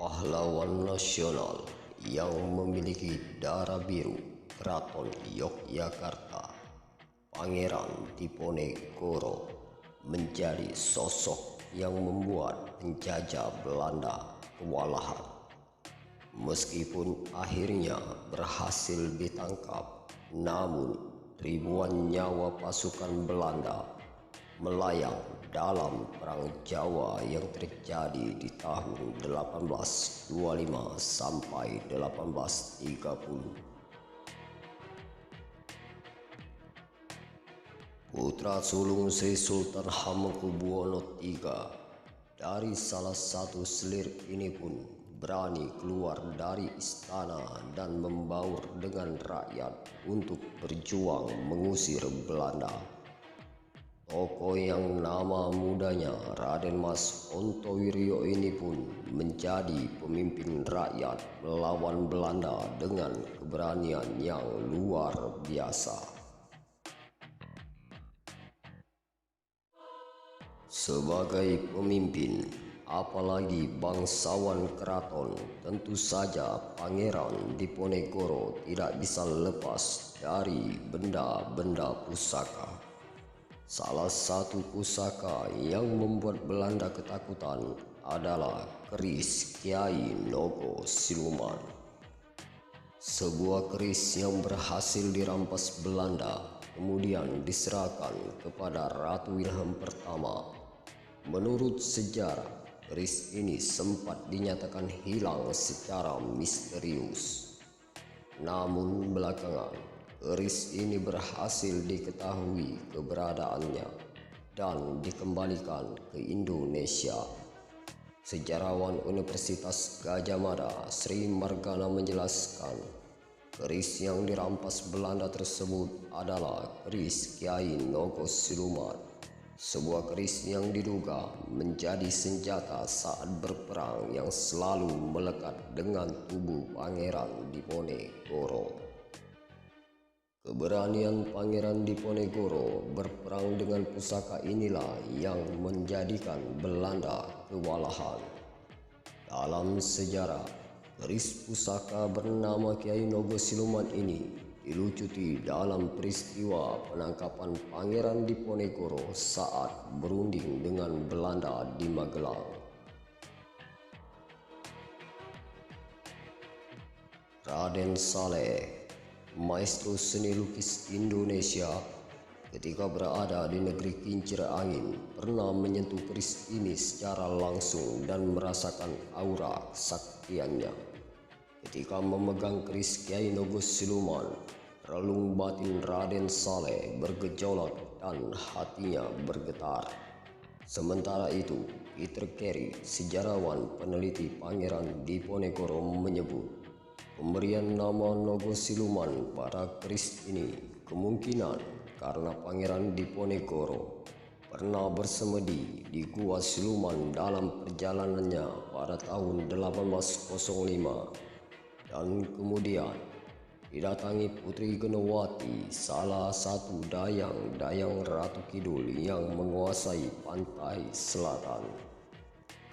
pahlawan nasional yang memiliki darah biru Keraton Yogyakarta, Pangeran Diponegoro menjadi sosok yang membuat penjajah Belanda kewalahan. Meskipun akhirnya berhasil ditangkap, namun ribuan nyawa pasukan Belanda melayang dalam Perang Jawa yang terjadi di tahun 1825 sampai 1830. Putra sulung Sri Sultan Hamengkubuwono III dari salah satu selir ini pun berani keluar dari istana dan membaur dengan rakyat untuk berjuang mengusir Belanda. Tokoh yang nama mudanya Raden Mas Ontowiryo ini pun menjadi pemimpin rakyat melawan Belanda dengan keberanian yang luar biasa. Sebagai pemimpin, apalagi bangsawan keraton, tentu saja Pangeran Diponegoro tidak bisa lepas dari benda-benda pusaka. Salah satu pusaka yang membuat Belanda ketakutan adalah keris Kiai Nogo Siluman. Sebuah keris yang berhasil dirampas Belanda kemudian diserahkan kepada Ratu Wilhelm pertama. Menurut sejarah, keris ini sempat dinyatakan hilang secara misterius. Namun belakangan, keris ini berhasil diketahui keberadaannya dan dikembalikan ke Indonesia. Sejarawan Universitas Gadjah Mada Sri Margana menjelaskan, keris yang dirampas Belanda tersebut adalah keris Kiai Nogo Siluman, sebuah keris yang diduga menjadi senjata saat berperang yang selalu melekat dengan tubuh Pangeran Diponegoro. Keberanian Pangeran Diponegoro berperang dengan pusaka inilah yang menjadikan Belanda kewalahan. Dalam sejarah, keris pusaka bernama Kiai Nogo Siluman ini dilucuti dalam peristiwa penangkapan Pangeran Diponegoro saat berunding dengan Belanda di Magelang. Raden Saleh, maestro seni lukis Indonesia, ketika berada di negeri kincir angin, pernah menyentuh keris ini secara langsung dan merasakan aura kesaktiannya. Ketika memegang keris Kiai Nogo Siluman, relung batin Raden Saleh bergejolak dan hatinya bergetar. Sementara itu, Peter Carey, sejarawan peneliti Pangeran Diponegoro menyebut, pemberian nama Nogo Siluman pada keris ini kemungkinan karena Pangeran Diponegoro pernah bersemedi di Gua Siluman dalam perjalanannya pada tahun 1805 dan kemudian didatangi Putri Genowati, salah satu dayang Ratu Kidul yang menguasai pantai selatan.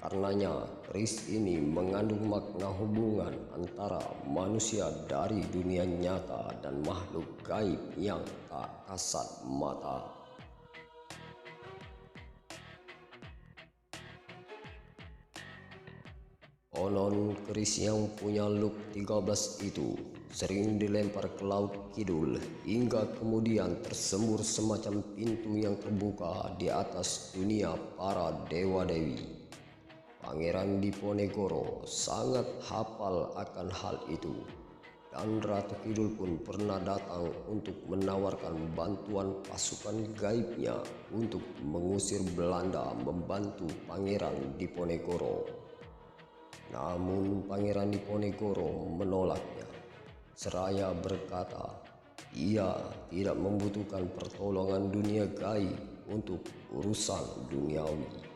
Karenanya, keris ini mengandung makna hubungan antara manusia dari dunia nyata dan makhluk gaib yang tak kasat mata. Konon keris yang punya loop 13 itu sering dilempar ke laut kidul hingga kemudian tersembur semacam pintu yang terbuka di atas dunia para dewa-dewi. Pangeran Diponegoro sangat hafal akan hal itu, dan Ratu Kidul pun pernah datang untuk menawarkan bantuan pasukan gaibnya untuk mengusir Belanda membantu Pangeran Diponegoro. Namun Pangeran Diponegoro menolaknya, seraya berkata ia tidak membutuhkan pertolongan dunia gaib untuk urusan duniawi.